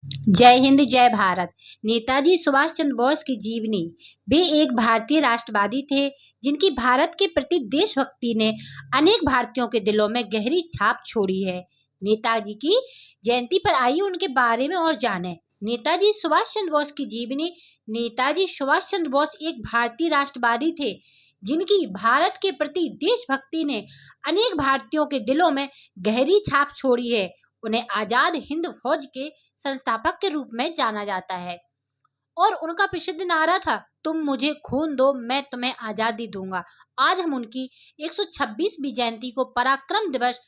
जय हिंद जय भारत। नेताजी सुभाष चंद्र बोस की जीवनी। वे एक भारतीय राष्ट्रवादी थे जिनकी भारत के प्रति देशभक्ति ने अनेक भारतीयों के दिलों में गहरी छाप छोड़ी है। नेताजी की जयंती पर आइए उनके बारे में और जानें। नेताजी सुभाष चंद्र बोस की जीवनी। नेताजी सुभाष चंद्र बोस एक भारतीय राष्ट्रवादी थे जिनकी भारत के प्रति देशभक्ति ने अनेक भारतीयों के दिलों में गहरी छाप छोड़ी है। उन्हें आजाद हिंद फौज के संस्थापक के रूप में जाना जाता है और उनका प्रसिद्ध नारा था, तुम मुझे खून दो मैं तुम्हें आजादी दूंगा। आज हम उनकी 126वीं जयंती को पराक्रम दिवस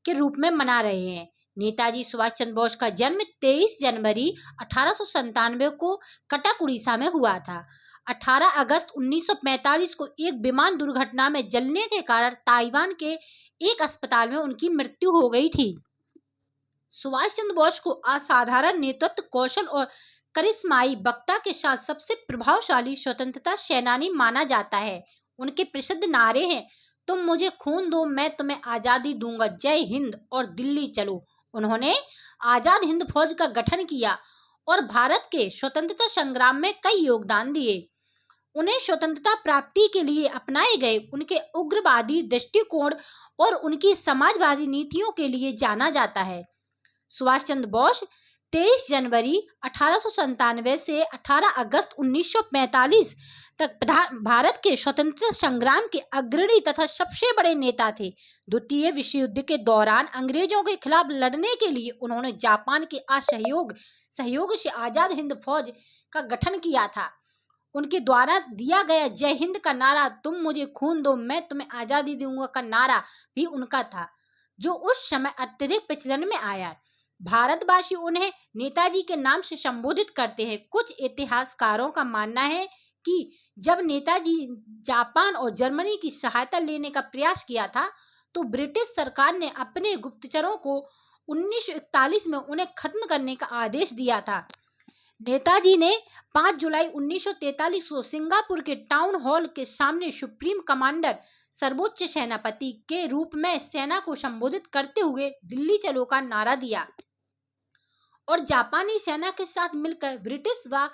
के रूप में मना रहे हैं। नेताजी सुभाष चंद्र बोस का जन्म 23 जनवरी 1897 को कटक उड़ीसा में हुआ था। 18 अगस्त 1945 को एक विमान दुर्घटना में जलने के कारण ताइवान के एक अस्पताल में उनकी मृत्यु हो गई थी। सुभाष चंद्र बोस को असाधारण नेतृत्व कौशल और करिश्माई वक्ता के साथ सबसे प्रभावशाली स्वतंत्रता सेनानी माना जाता है। उनके प्रसिद्ध नारे हैं, तुम मुझे खून दो मैं तुम्हें आजादी दूंगा, जय हिंद और दिल्ली चलो। उन्होंने आजाद हिंद फौज का गठन किया और भारत के स्वतंत्रता संग्राम में कई योगदान दिए। उन्हें स्वतंत्रता प्राप्ति के लिए अपनाए गए उनके उग्रवादी दृष्टिकोण और उनकी समाजवादी नीतियों के लिए जाना जाता है। सुभाष चंद्र बोस 23 जनवरी 1897 से 18 अगस्त 1945 तक भारत के स्वतंत्रता संग्राम के अग्रणी तथा सबसे बड़े नेता थे। द्वितीय विश्व युद्ध के दौरान अंग्रेजों के खिलाफ लड़ने के लिए उन्होंने जापान के सहयोग से आजाद हिंद फौज का गठन किया था। उनके द्वारा दिया गया जय हिंद का नारा, तुम मुझे खून दो मैं तुम्हें आजादी दूंगा का नारा भी उनका था, जो उस समय अत्यधिक प्रचलन में आया। भारतवासी उन्हें नेताजी के नाम से संबोधित करते हैं। कुछ इतिहासकारों का मानना है कि जब नेताजी जापान और जर्मनी की सहायता लेने का प्रयास किया था तो ब्रिटिश सरकार ने अपने गुप्तचरों को 1941 में उन्हें खत्म करने का आदेश दिया था। नेताजी ने 5 जुलाई 1943 को सिंगापुर के टाउन हॉल के सामने सुप्रीम कमांडर सर्वोच्च सेनापति के रूप में सेना को संबोधित करते हुए दिल्ली चलो का नारा दिया और जापानी सेना के साथ मिलकर ब्रिटिश व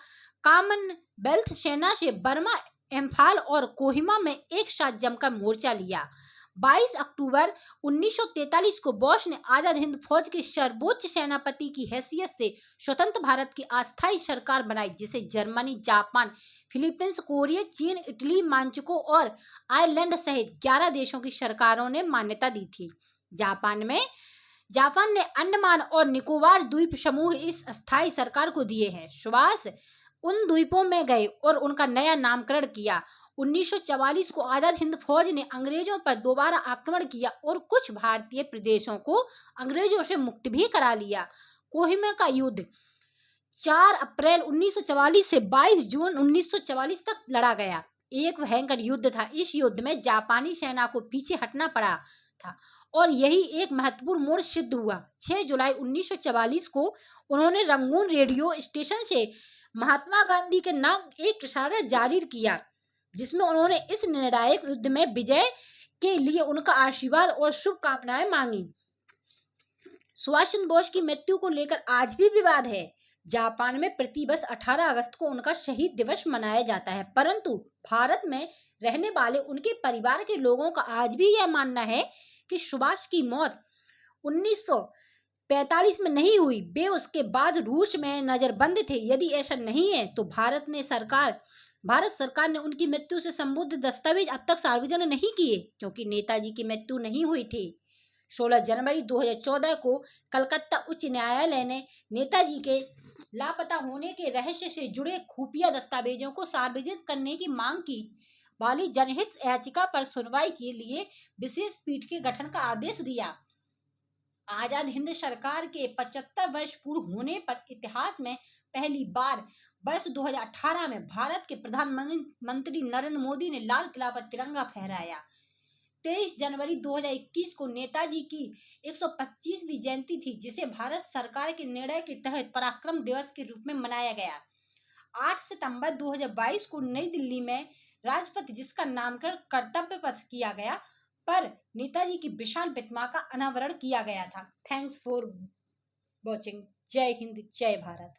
कॉमनवेल्थ सेना से बर्मा, इम्फाल और कोहिमा में एक साथ जमकर मोर्चा लिया। 22 अक्टूबर 1943 को बोस ने आजाद हिंद फौज के सर्वोच्च सेनापति की हैसियत से स्वतंत्र भारत की अस्थायी सरकार बनाई, जिसे जर्मनी, जापान, फिलीपींस, कोरिया, चीन, इटली, मांचको और आयरलैंड सहित 11 देशों की सरकारों ने मान्यता दी थी। जापान ने अंडमान और निकोबार द्वीप समूह इस अस्थायी सरकार को दिए हैं। सुभाष उन द्वीपों में गए और उनका नया नामकरण किया। 1944 को आजाद हिंद फौज ने अंग्रेजों पर दोबारा आक्रमण किया और कुछ भारतीय प्रदेशों को अंग्रेजों से मुक्त भी करा लिया। कोहिमा का युद्ध 4 अप्रैल 1944 से 22 जून 1944 तक लड़ा गया। एक भयंकर युद्ध था। इस युद्ध में जापानी सेना को पीछे हटना पड़ा था और यही एक महत्वपूर्ण मोड़ सिद्ध हुआ। 6 जुलाई 1944 को उन्होंने रंगून रेडियो स्टेशन से महात्मा गांधी के नाम एक प्रसारण जारी किया, जिसमें उन्होंने इस निर्णायक युद्ध में विजय के लिए उनका आशीर्वाद और शुभकामनाएं मांगी। सुभाष चंद्र बोस की मृत्यु को लेकर आज भी विवाद है। जापान में प्रतिवर्ष 18 अगस्त को उनका शहीद दिवस मनाया जाता है, परंतु भारत में रहने वाले उनके परिवार के लोगों का आज भी यह मानना है कि सुभाष की मौत 1945 में नहीं हुई। वे उसके बाद रूस में नजरबंद थे। यदि ऐसा नहीं है तो भारत सरकार ने उनकी मृत्यु से संबंधित दस्तावेज अब तक सार्वजनिक नहीं किए, क्योंकि नेताजी की मृत्यु नहीं हुई थी। 16 जनवरी 2014 को कलकत्ता उच्च न्यायालय ने नेताजी के लापता होने के रहस्य से जुड़े खुफिया दस्तावेजों को सार्वजनिक करने की मांग की वाली जनहित याचिका पर सुनवाई के लिए विशेष पीठ के गठन का आदेश दिया। आजाद हिंद सरकार के 75 वर्ष पूर्ण होने पर इतिहास में पहली बार वर्ष 2018 में भारत के प्रधानमंत्री नरेंद्र मोदी ने लाल किला पर तिरंगा फहराया। 23 जनवरी 2021 को नेताजी की 125वीं जयंती थी, जिसे भारत सरकार के निर्णय के तहत पराक्रम दिवस के रूप में मनाया गया। 8 सितंबर 2022 को नई दिल्ली में राजपथ, जिसका नामकरण कर्तव्य पथ किया गया, पर नेताजी की विशाल प्रतिमा का अनावरण किया गया था। Thanks for watching. जय हिंद, जय भारत।